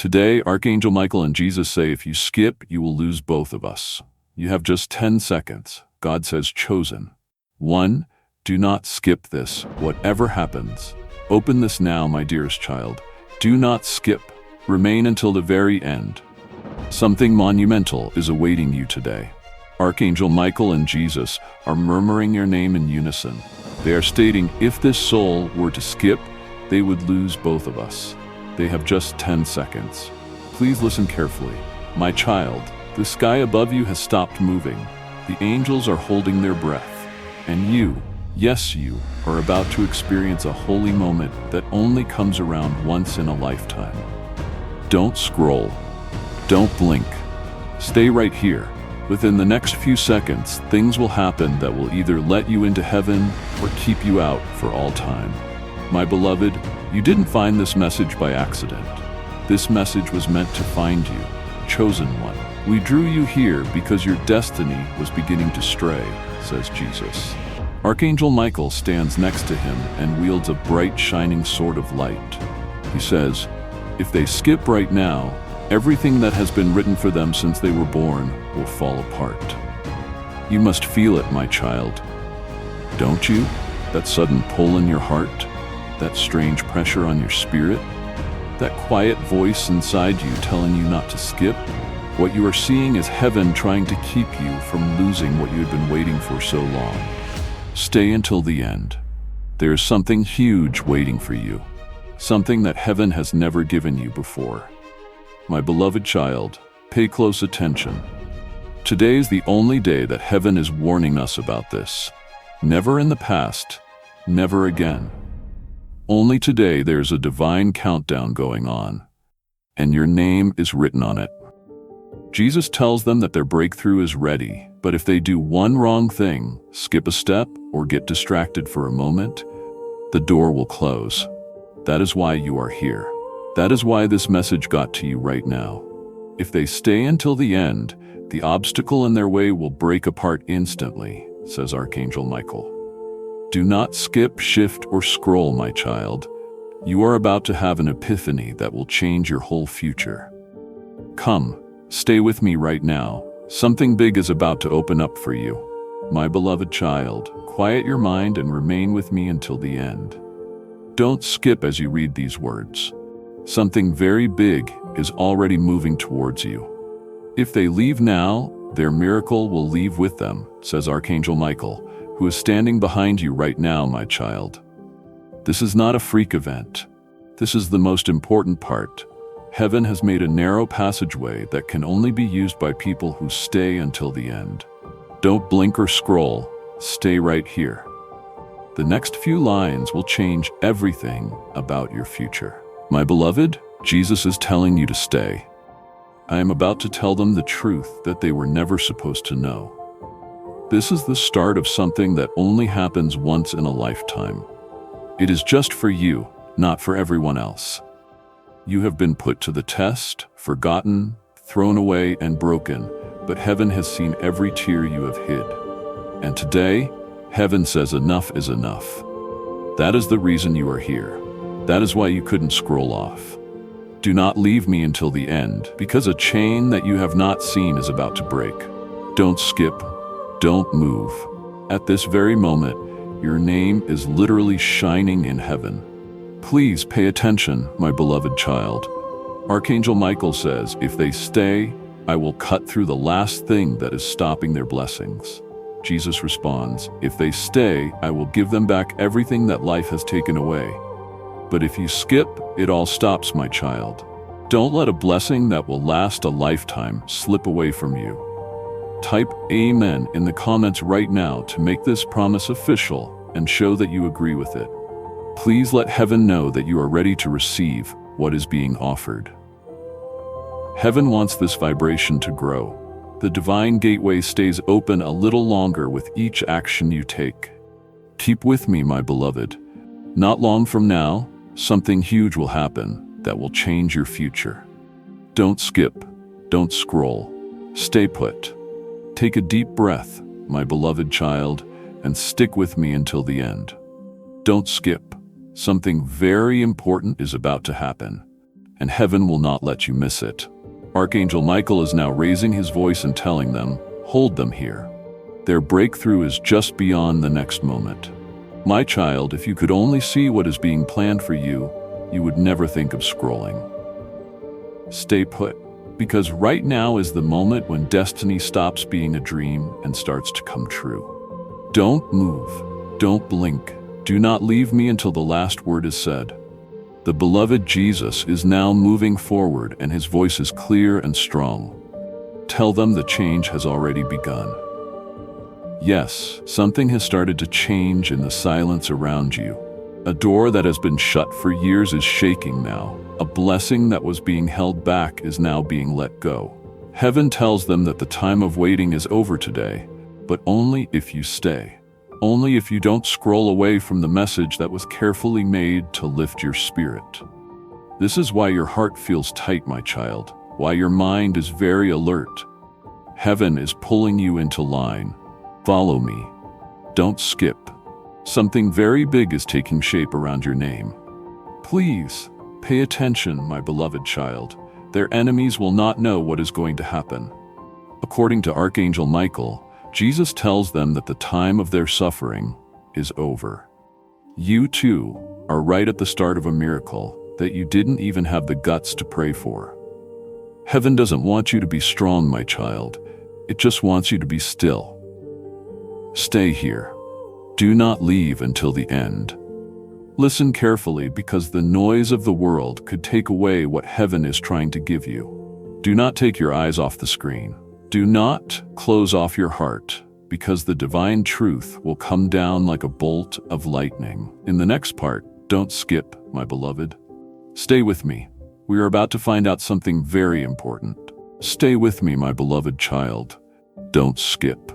Today, Archangel Michael and Jesus say if you skip, you will lose both of us. You have just 10 seconds. God says chosen. 1. Do not skip this, whatever happens. Open this now, my dearest child. Do not skip. Remain until the very end. Something monumental is awaiting you today. Archangel Michael and Jesus are murmuring your name in unison. They are stating if this soul were to skip, they would lose both of us. They have just 10 seconds. Please listen carefully. My child, the sky above you has stopped moving. The angels are holding their breath. And you, yes you, are about to experience a holy moment that only comes around once in a lifetime. Don't scroll. Don't blink. Stay right here. Within the next few seconds, things will happen that will either let you into heaven or keep you out for all time. My beloved, you didn't find this message by accident. This message was meant to find you, chosen one. We drew you here because your destiny was beginning to stray, says Jesus. Archangel Michael stands next to him and wields a bright, shining sword of light. He says, if they skip right now, everything that has been written for them since they were born will fall apart. You must feel it, my child. Don't you? That sudden pull in your heart? That strange pressure on your spirit? That quiet voice inside you telling you not to skip? What you are seeing is heaven trying to keep you from losing what you had been waiting for so long. Stay until the end. There is something huge waiting for you. Something that heaven has never given you before. My beloved child, pay close attention. Today is the only day that heaven is warning us about this. Never in the past, never again. Only today there's a divine countdown going on, and your name is written on it. Jesus tells them that their breakthrough is ready, but if they do one wrong thing, skip a step, or get distracted for a moment, the door will close. That is why you are here. That is why this message got to you right now. If they stay until the end, the obstacle in their way will break apart instantly, says Archangel Michael. Do not skip, shift, or scroll, my child. You are about to have an epiphany that will change your whole future. Come, stay with me right now. Something big is about to open up for you. My beloved child, quiet your mind and remain with me until the end. Don't skip as you read these words. Something very big is already moving towards you. If they leave now, their miracle will leave with them, says Archangel Michael, who is standing behind you right now, my child. This is not a freak event. This is the most important part. Heaven has made a narrow passageway that can only be used by people who stay until the end. Don't blink or scroll. Stay right here. The next few lines will change everything about your future. My beloved, Jesus is telling you to stay. I am about to tell them the truth that they were never supposed to know. This is the start of something that only happens once in a lifetime. It is just for you, not for everyone else. You have been put to the test, forgotten, thrown away, and broken, but heaven has seen every tear you have hid. And today, heaven says enough is enough. That is the reason you are here. That is why you couldn't scroll off. Do not leave me until the end, because a chain that you have not seen is about to break. Don't skip. Don't move. At this very moment, your name is literally shining in heaven. Please pay attention, my beloved child. Archangel Michael says, if they stay, I will cut through the last thing that is stopping their blessings. Jesus responds, if they stay, I will give them back everything that life has taken away. But if you skip, it all stops, my child. Don't let a blessing that will last a lifetime slip away from you. Type Amen in the comments right now to make this promise official and show that you agree with it. Please let heaven know that you are ready to receive what is being offered. Heaven wants this vibration to grow. The divine gateway stays open a little longer with each action you take. Keep with me, my beloved. Not long from now, something huge will happen that will change your future. Don't skip. Don't scroll. Stay put. Take a deep breath, my beloved child, and stick with me until the end. Don't skip. Something very important is about to happen, and heaven will not let you miss it. Archangel Michael is now raising his voice and telling them, hold them here. Their breakthrough is just beyond the next moment. My child, if you could only see what is being planned for you, you would never think of scrolling. Stay put, because right now is the moment when destiny stops being a dream and starts to come true. Don't move, don't blink, do not leave me until the last word is said. The beloved Jesus is now moving forward and his voice is clear and strong. Tell them the change has already begun. Yes, something has started to change in the silence around you. A door that has been shut for years is shaking now. A blessing that was being held back is now being let go. Heaven tells them that the time of waiting is over today, but only if you stay. Only if you don't scroll away from the message that was carefully made to lift your spirit. This is why your heart feels tight, my child, why your mind is very alert. Heaven is pulling you into line. Follow me. Don't skip. Something very big is taking shape around your name. Please, pay attention, my beloved child. Their enemies will not know what is going to happen. According to Archangel Michael, Jesus tells them that the time of their suffering is over. You too are right at the start of a miracle that you didn't even have the guts to pray for. Heaven doesn't want you to be strong, my child. It just wants you to be still. Stay here. Do not leave until the end. Listen carefully, because the noise of the world could take away what heaven is trying to give you. Do not take your eyes off the screen. Do not close off your heart, because the divine truth will come down like a bolt of lightning. In the next part, don't skip, my beloved. Stay with me. We are about to find out something very important. Stay with me, my beloved child. Don't skip.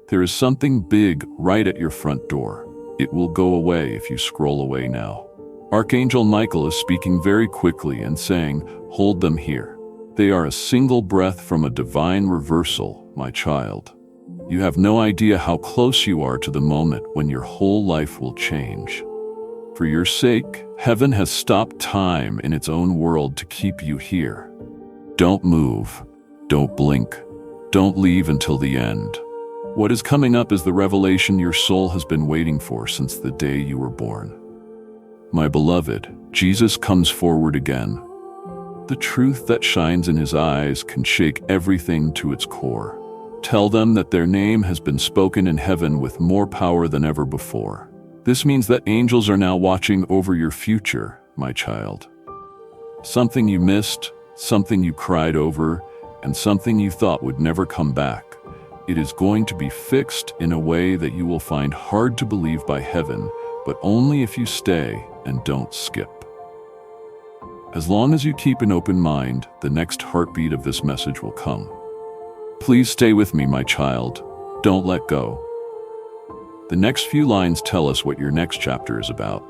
There is something big right at your front door. It will go away if you scroll away now. Archangel Michael is speaking very quickly and saying, hold them here. They are a single breath from a divine reversal, my child. You have no idea how close you are to the moment when your whole life will change. For your sake, heaven has stopped time in its own world to keep you here. Don't move. Don't blink. Don't leave until the end. What is coming up is the revelation your soul has been waiting for since the day you were born. My beloved, Jesus comes forward again. The truth that shines in his eyes can shake everything to its core. Tell them that their name has been spoken in heaven with more power than ever before. This means that angels are now watching over your future, my child. Something you missed, something you cried over, and something you thought would never come back. It is going to be fixed in a way that you will find hard to believe by heaven, but only if you stay and don't skip. As long as you keep an open mind, the next heartbeat of this message will come. Please stay with me, my child. Don't let go. The next few lines tell us what your next chapter is about.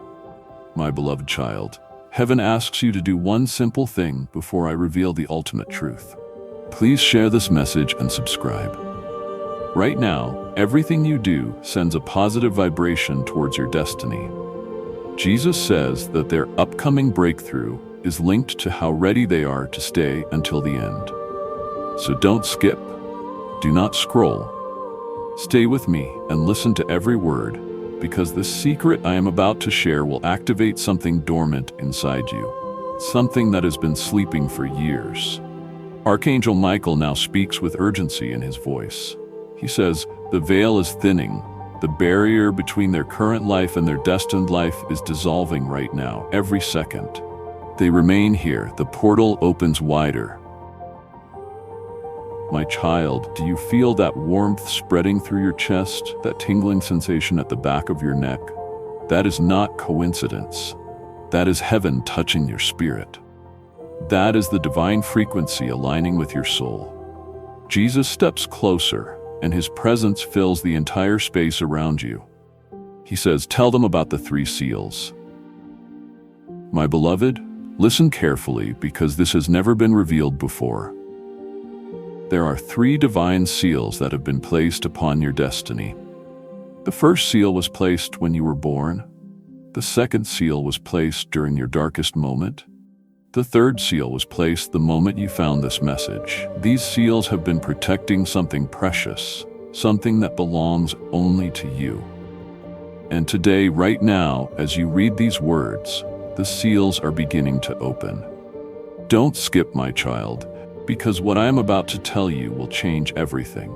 My beloved child, heaven asks you to do one simple thing before I reveal the ultimate truth. Please share this message and subscribe. Right now, everything you do sends a positive vibration towards your destiny. Jesus says that their upcoming breakthrough is linked to how ready they are to stay until the end. So don't skip. Do not scroll. Stay with me and listen to every word, because the secret I am about to share will activate something dormant inside you, something that has been sleeping for years. Archangel Michael now speaks with urgency in his voice. He says, the veil is thinning. The barrier between their current life and their destined life is dissolving right now, every second. They remain here. The portal opens wider. My child, do you feel that warmth spreading through your chest, that tingling sensation at the back of your neck? That is not coincidence. That is heaven touching your spirit. That is the divine frequency aligning with your soul. Jesus steps closer, and his presence fills the entire space around you. He says, tell them about the 3 seals. My beloved, listen carefully, because this has never been revealed before. There are 3 divine seals that have been placed upon your destiny. The first seal was placed when you were born. The second seal was placed during your darkest moment. The third seal was placed the moment you found this message. These seals have been protecting something precious, something that belongs only to you. And today, right now, as you read these words, the seals are beginning to open. Don't skip, my child, because what I am about to tell you will change everything.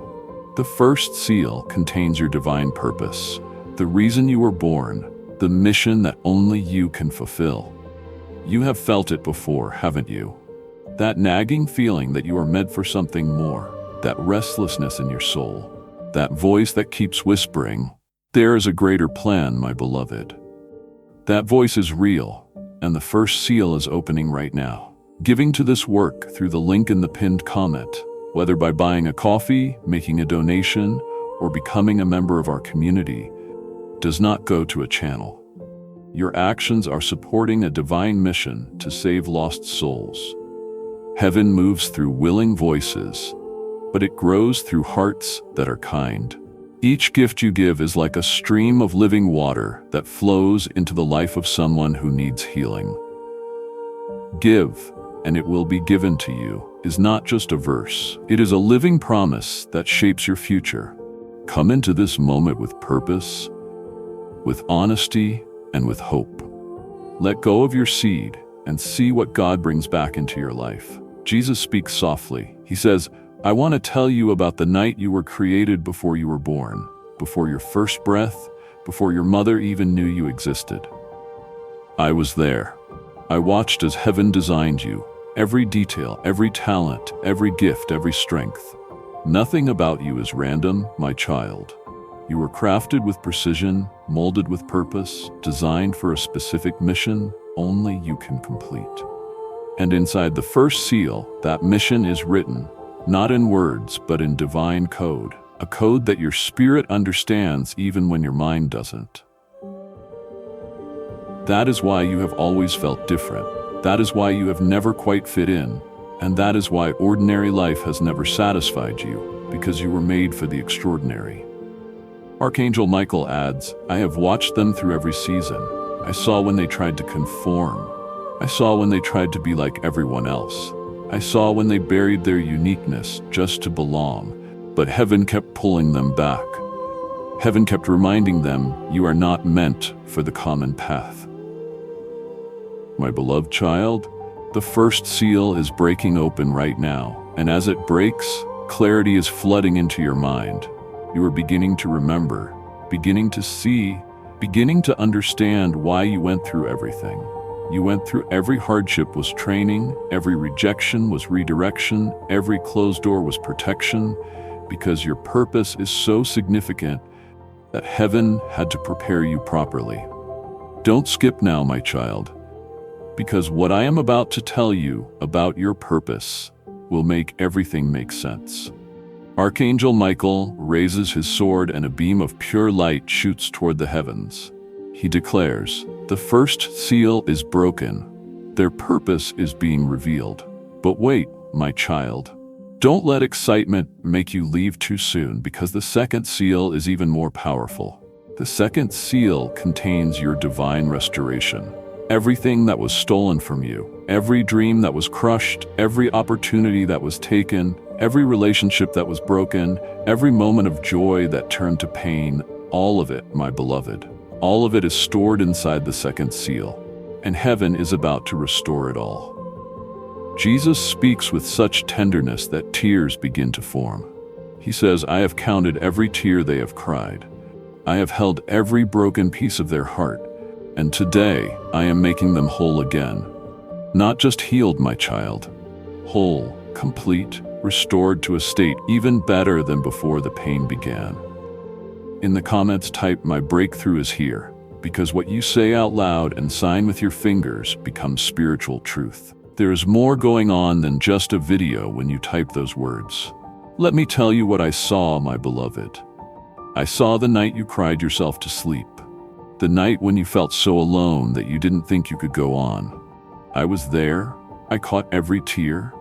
The first seal contains your divine purpose, the reason you were born, the mission that only you can fulfill. You have felt it before, haven't you? That nagging feeling that you are meant for something more, that restlessness in your soul, that voice that keeps whispering, "There is a greater plan, my beloved." That voice is real, and the first seal is opening right now. Giving to this work through the link in the pinned comment, whether by buying a coffee, making a donation, or becoming a member of our community, does not go to a channel. Your actions are supporting a divine mission to save lost souls. Heaven moves through willing voices, but it grows through hearts that are kind. Each gift you give is like a stream of living water that flows into the life of someone who needs healing. Give, and it will be given to you, is not just a verse. It is a living promise that shapes your future. Come into this moment with purpose, with honesty, and with hope. Let go of your seed and see what God brings back into your life. Jesus speaks softly. He says, "I want to tell you about the night you were created before you were born, before your first breath, before your mother even knew you existed. I was there. I watched as heaven designed you, every detail, every talent, every gift, every strength. Nothing about you is random, my child. You were crafted with precision, molded with purpose, designed for a specific mission only you can complete." And inside the first seal, that mission is written, not in words, but in divine code, a code that your spirit understands even when your mind doesn't. That is why you have always felt different. That is why you have never quite fit in. And that is why ordinary life has never satisfied you, because you were made for the extraordinary. Archangel Michael adds, "I have watched them through every season. I saw when they tried to conform. I saw when they tried to be like everyone else. I saw when they buried their uniqueness just to belong, but heaven kept pulling them back. Heaven kept reminding them, you are not meant for the common path." My beloved child, the first seal is breaking open right now, and as it breaks, clarity is flooding into your mind. You are beginning to remember, beginning to see, beginning to understand why you went through everything. You went through every hardship was training, every rejection was redirection, every closed door was protection, because your purpose is so significant that heaven had to prepare you properly. Don't skip now, my child, because what I am about to tell you about your purpose will make everything make sense. Archangel Michael raises his sword and a beam of pure light shoots toward the heavens. He declares, "The first seal is broken. Their purpose is being revealed. But wait, my child. Don't let excitement make you leave too soon, because the second seal is even more powerful. The second seal contains your divine restoration. Everything that was stolen from you, every dream that was crushed, every opportunity that was taken, every relationship that was broken, every moment of joy that turned to pain, all of it, my beloved, all of it is stored inside the second seal, and heaven is about to restore it all." Jesus speaks with such tenderness that tears begin to form. He says, "I have counted every tear they have cried. I have held every broken piece of their heart, and today I am making them whole again. Not just healed, my child, whole, complete, restored to a state even better than before the pain began." In the comments type, "My breakthrough is here," because what you say out loud and sign with your fingers becomes spiritual truth. There is more going on than just a video when you type those words. Let me tell you what I saw, my beloved. I saw the night you cried yourself to sleep. The night when you felt so alone that you didn't think you could go on. I was there. I caught every tear.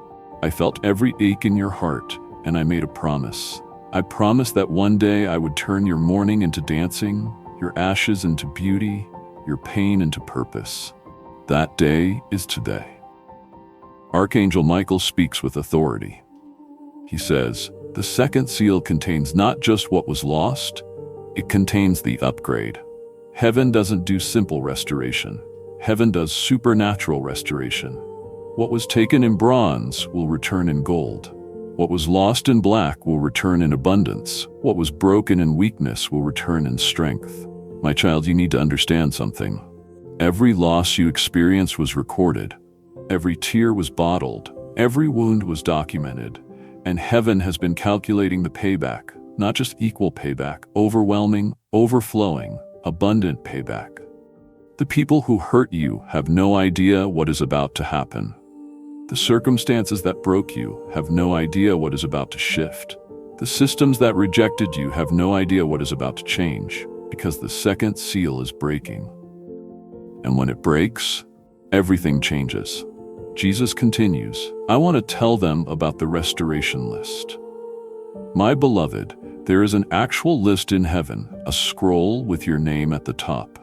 I felt every ache in your heart, and I made a promise. I promised that one day I would turn your mourning into dancing, your ashes into beauty, your pain into purpose. That day is today. Archangel Michael speaks with authority. He says, the second seal contains not just what was lost, it contains the upgrade. Heaven doesn't do simple restoration. Heaven does supernatural restoration. What was taken in bronze will return in gold. What was lost in black will return in abundance. What was broken in weakness will return in strength. My child, you need to understand something. Every loss you experienced was recorded. Every tear was bottled. Every wound was documented. And heaven has been calculating the payback, not just equal payback, overwhelming, overflowing, abundant payback. The people who hurt you have no idea what is about to happen. The circumstances that broke you have no idea what is about to shift. The systems that rejected you have no idea what is about to change, because the second seal is breaking. And when it breaks, everything changes. Jesus continues, I want to tell them about the restoration list. My beloved, there is an actual list in heaven, a scroll with your name at the top.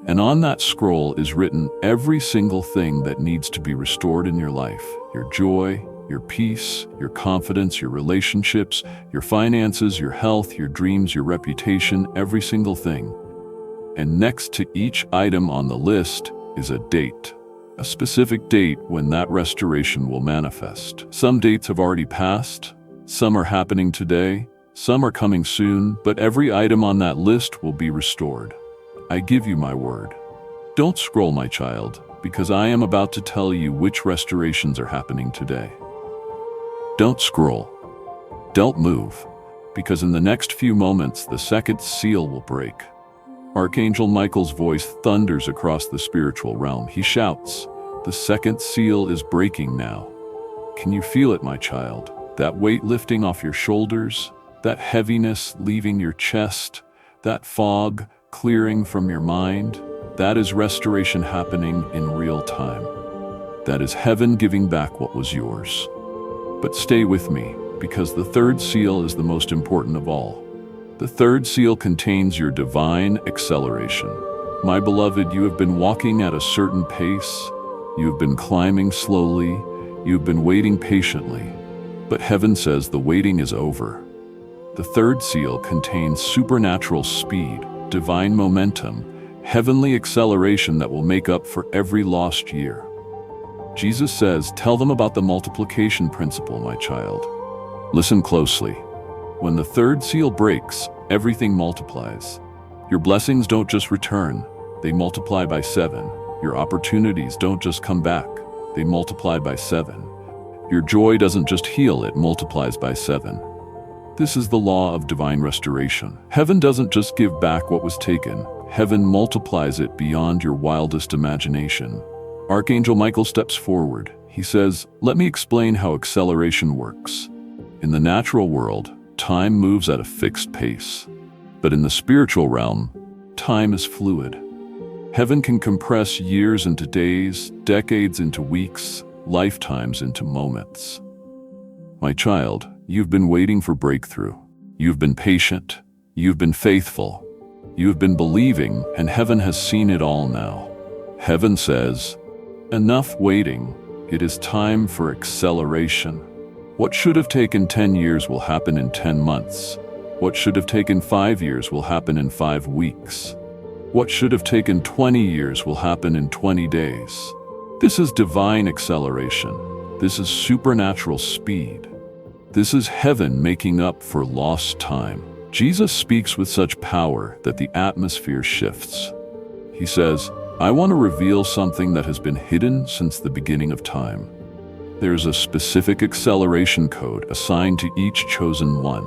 And on that scroll is written every single thing that needs to be restored in your life. Your joy, your peace, your confidence, your relationships, your finances, your health, your dreams, your reputation, every single thing. And next to each item on the list is a date. A specific date when that restoration will manifest. Some dates have already passed, some are happening today, some are coming soon, but every item on that list will be restored. I give you my word. Don't scroll, my child, because I am about to tell you which restorations are happening today. Don't scroll. Don't move, because in the next few moments, the second seal will break. Archangel Michael's voice thunders across the spiritual realm. He shouts, the second seal is breaking now. Can you feel it, my child? That weight lifting off your shoulders, that heaviness leaving your chest, that fog clearing from your mind, that is restoration happening in real time. That is heaven giving back what was yours. But stay with me, because the third seal is the most important of all. The third seal contains your divine acceleration. My beloved, you have been walking at a certain pace, you have been climbing slowly, you have been waiting patiently, but heaven says the waiting is over. The third seal contains supernatural speed, divine momentum, heavenly acceleration that will make up for every lost year. Jesus says, tell them about the multiplication principle, my child. Listen closely. When the third seal breaks, everything multiplies. Your blessings don't just return, they multiply by 7. Your opportunities don't just come back, they multiply by 7. Your joy doesn't just heal, it multiplies by 7. This is the law of divine restoration. Heaven doesn't just give back what was taken, heaven multiplies it beyond your wildest imagination. Archangel Michael steps forward. He says, let me explain how acceleration works. In the natural world, time moves at a fixed pace. But in the spiritual realm, time is fluid. Heaven can compress years into days, decades into weeks, lifetimes into moments. My child, you've been waiting for breakthrough. You've been patient. You've been faithful. You've been believing, and heaven has seen it all now. Heaven says, enough waiting. It is time for acceleration. What should have taken 10 years will happen in 10 months. What should have taken 5 years will happen in 5 weeks. What should have taken 20 years will happen in 20 days. This is divine acceleration. This is supernatural speed. This is heaven making up for lost time. Jesus speaks with such power that the atmosphere shifts. He says, I want to reveal something that has been hidden since the beginning of time. There's a specific acceleration code assigned to each chosen one.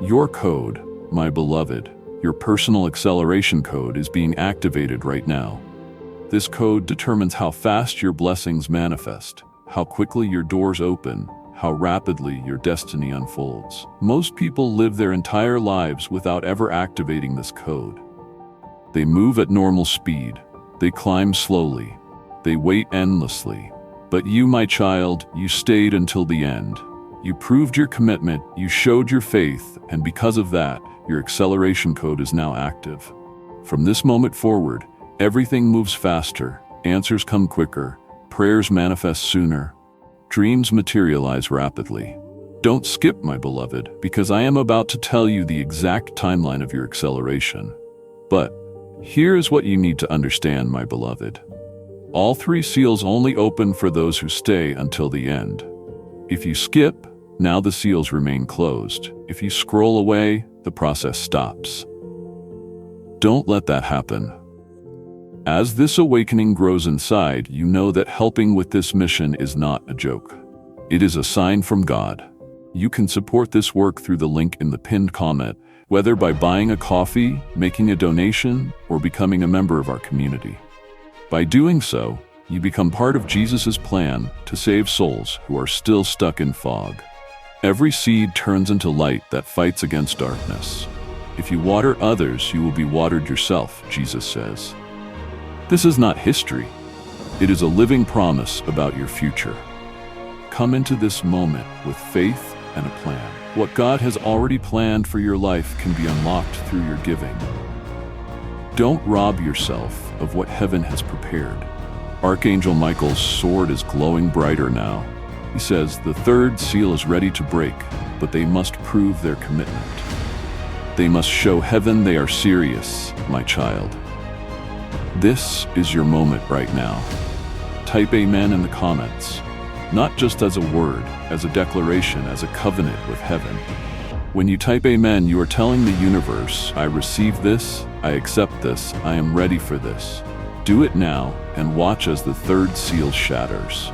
Your code, my beloved, your personal acceleration code is being activated right now. This code determines how fast your blessings manifest, how quickly your doors open, how rapidly your destiny unfolds. Most people live their entire lives without ever activating this code. They move at normal speed, they climb slowly, they wait endlessly. But you, my child, you stayed until the end. You proved your commitment, you showed your faith, and because of that, your acceleration code is now active. From this moment forward, everything moves faster, answers come quicker, prayers manifest sooner. Dreams materialize rapidly. Don't skip, my beloved, because I am about to tell you the exact timeline of your acceleration. But here is what you need to understand, my beloved. All 3 seals only open for those who stay until the end. If you skip, now the seals remain closed. If you scroll away, the process stops. Don't let that happen. As this awakening grows inside, you know that helping with this mission is not a joke. It is a sign from God. You can support this work through the link in the pinned comment, whether by buying a coffee, making a donation, or becoming a member of our community. By doing so, you become part of Jesus' plan to save souls who are still stuck in fog. Every seed turns into light that fights against darkness. If you water others, you will be watered yourself, Jesus says. This is not history. It is a living promise about your future. Come into this moment with faith and a plan. What God has already planned for your life can be unlocked through your giving. Don't rob yourself of what heaven has prepared. Archangel Michael's sword is glowing brighter now. He says the 3rd seal is ready to break, but they must prove their commitment. They must show heaven they are serious, my child. This is your moment right now. Type amen in the comments, not just as a word, as a declaration, as a covenant with heaven. When you type amen, you are telling the universe, I receive this, I accept this, I am ready for this. Do it now and watch as the 3rd seal shatters.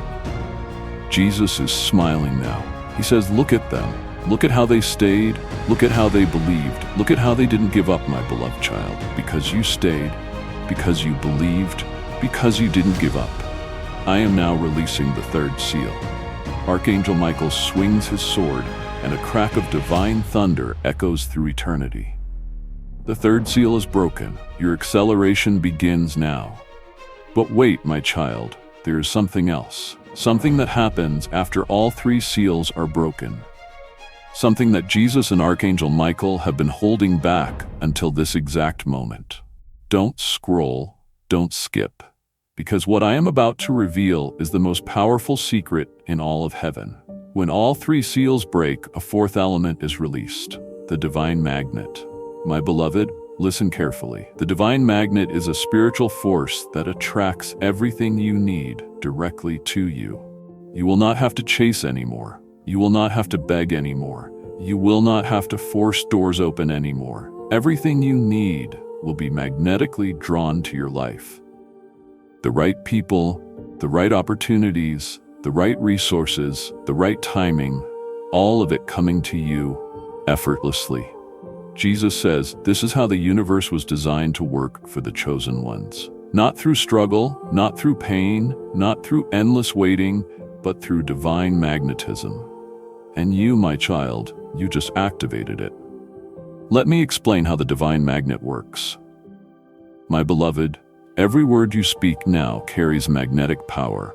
Jesus is smiling now. He says, look at them. Look at how they stayed. Look at how they believed. Look at how they didn't give up, my beloved child. Because you stayed, because you believed, because you didn't give up. I am now releasing the 3rd seal. Archangel Michael swings his sword, and a crack of divine thunder echoes through eternity. The 3rd seal is broken. Your acceleration begins now. But wait, my child, there is something else. Something that happens after all 3 seals are broken. Something that Jesus and Archangel Michael have been holding back until this exact moment. Don't scroll, don't skip, because what I am about to reveal is the most powerful secret in all of heaven. When all 3 seals break, a 4th element is released, the divine magnet. My beloved, listen carefully. The divine magnet is a spiritual force that attracts everything you need directly to you. You will not have to chase anymore. You will not have to beg anymore. You will not have to force doors open anymore. Everything you need will be magnetically drawn to your life. The right people, the right opportunities, the right resources, the right timing, all of it coming to you effortlessly. Jesus says this is how the universe was designed to work for the chosen ones. Not through struggle, not through pain, not through endless waiting, but through divine magnetism. And you, my child, you just activated it. Let me explain how the divine magnet works. My beloved, every word you speak now carries magnetic power.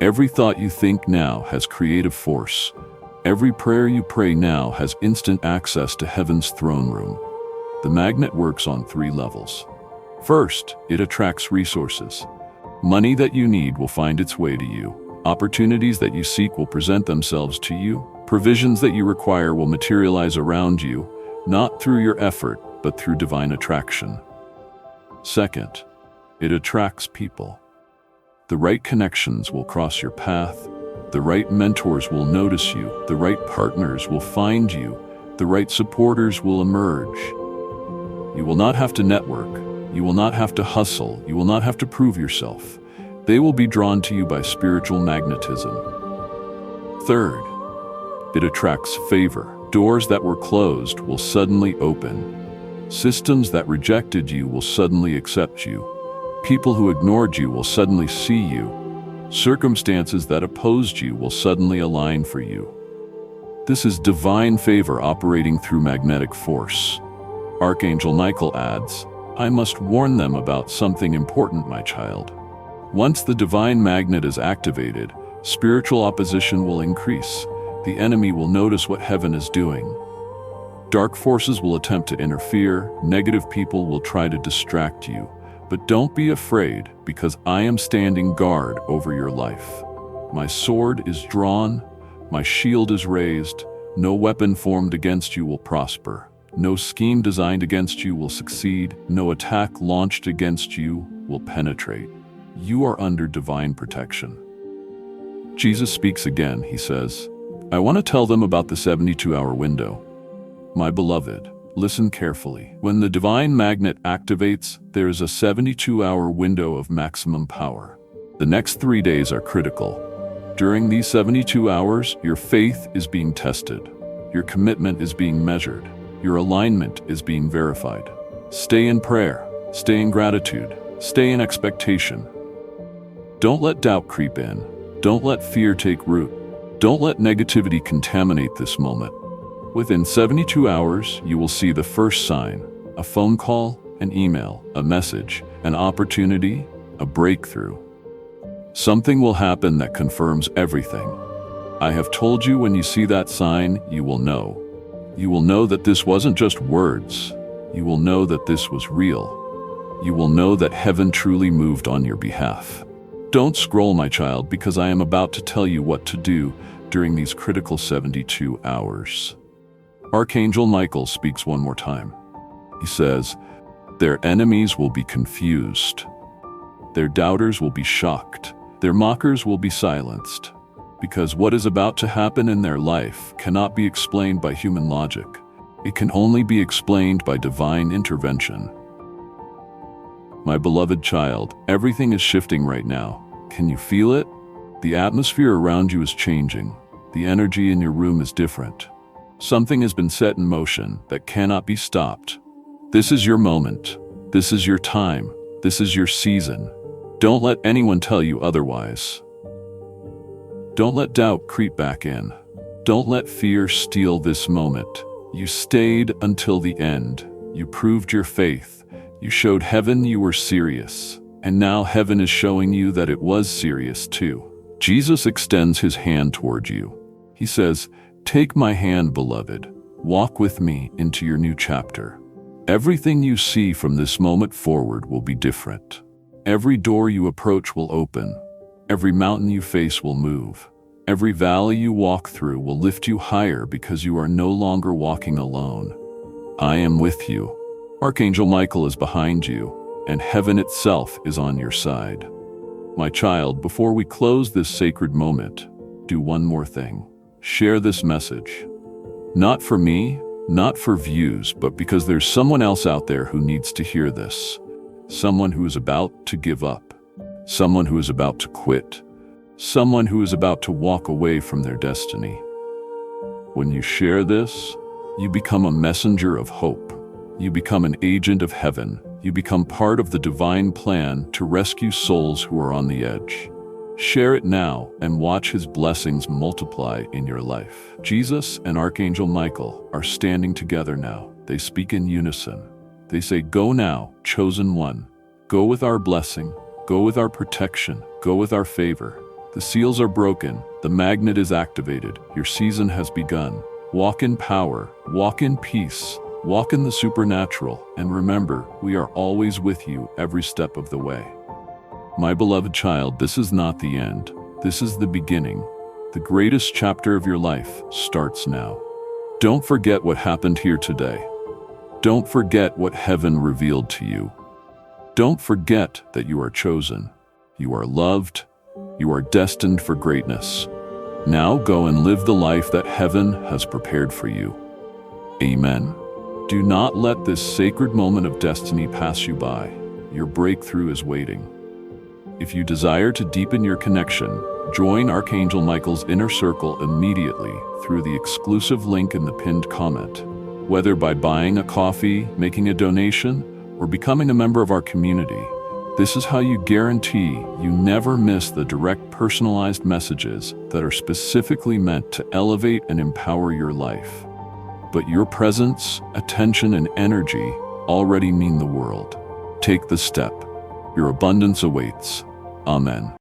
Every thought you think now has creative force. Every prayer you pray now has instant access to heaven's throne room. The magnet works on 3 levels. First, it attracts resources. Money that you need will find its way to you. Opportunities that you seek will present themselves to you. Provisions that you require will materialize around you, not through your effort, but through divine attraction. Second, it attracts people. The right connections will cross your path. The right mentors will notice you. The right partners will find you. The right supporters will emerge. You will not have to network. You will not have to hustle. You will not have to prove yourself. They will be drawn to you by spiritual magnetism. Third, it attracts favor. Doors that were closed will suddenly open. Systems that rejected you will suddenly accept you. People who ignored you will suddenly see you. Circumstances that opposed you will suddenly align for you. This is divine favor operating through magnetic force. Archangel Michael adds, I must warn them about something important, my child. Once the divine magnet is activated, spiritual opposition will increase. The enemy will notice what heaven is doing. Dark forces will attempt to interfere. Negative people will try to distract you. But don't be afraid, because I am standing guard over your life. My sword is drawn, my shield is raised. No weapon formed against you will prosper. No scheme designed against you will succeed. No attack launched against you will penetrate. You are under divine protection. Jesus speaks again. He says, I want to tell them about the 72-hour window. My beloved, listen carefully. When the divine magnet activates, there is a 72-hour window of maximum power. The next 3 days are critical. During these 72 hours, your faith is being tested. Your commitment is being measured. Your alignment is being verified. Stay in prayer. Stay in gratitude. Stay in expectation. Don't let doubt creep in. Don't let fear take root. Don't let negativity contaminate this moment. Within 72 hours, you will see the first sign: a phone call, an email, a message, an opportunity, a breakthrough. Something will happen that confirms everything. I have told you, when you see that sign, you will know. You will know that this wasn't just words. You will know that this was real. You will know that heaven truly moved on your behalf. Don't scroll, my child, because I am about to tell you what to do during these critical 72 hours. Archangel Michael speaks one more time. He says, their enemies will be confused. Their doubters will be shocked. Their mockers will be silenced. Because what is about to happen in their life cannot be explained by human logic. It can only be explained by divine intervention. My beloved child, everything is shifting right now. Can you feel it? The atmosphere around you is changing. The energy in your room is different. Something has been set in motion that cannot be stopped. This is your moment. This is your time. This is your season. Don't let anyone tell you otherwise. Don't let doubt creep back in. Don't let fear steal this moment. You stayed until the end. You proved your faith. You showed heaven you were serious. And now heaven is showing you that it was serious too. Jesus extends his hand toward you. He says, take my hand, beloved. Walk with me into your new chapter. Everything you see from this moment forward will be different. Every door you approach will open. Every mountain you face will move. Every valley you walk through will lift you higher, because you are no longer walking alone. I am with you. Archangel Michael is behind you, and heaven itself is on your side. My child, before we close this sacred moment, do one more thing. Share this message. Not for me, not for views, but because there's someone else out there who needs to hear this. Someone who is about to give up. Someone who is about to quit. Someone who is about to walk away from their destiny. When you share this, you become a messenger of hope. You become an agent of heaven. You become part of the divine plan to rescue souls who are on the edge. Share it now and watch his blessings multiply in your life. Jesus and Archangel Michael are standing together now. They speak in unison. They say, go now, chosen one. Go with our blessing. Go with our protection. Go with our favor. The seals are broken. The magnet is activated. Your season has begun. Walk in power. Walk in peace. Walk in the supernatural. And remember, we are always with you every step of the way. My beloved child, this is not the end. This is the beginning. The greatest chapter of your life starts now. Don't forget what happened here today. Don't forget what heaven revealed to you. Don't forget that you are chosen. You are loved. You are destined for greatness. Now go and live the life that heaven has prepared for you. Amen. Do not let this sacred moment of destiny pass you by. Your breakthrough is waiting. If you desire to deepen your connection, join Archangel Michael's inner circle immediately through the exclusive link in the pinned comment. Whether by buying a coffee, making a donation, or becoming a member of our community, this is how you guarantee you never miss the direct, personalized messages that are specifically meant to elevate and empower your life. But your presence, attention, and energy already mean the world. Take the step. Your abundance awaits. Amen.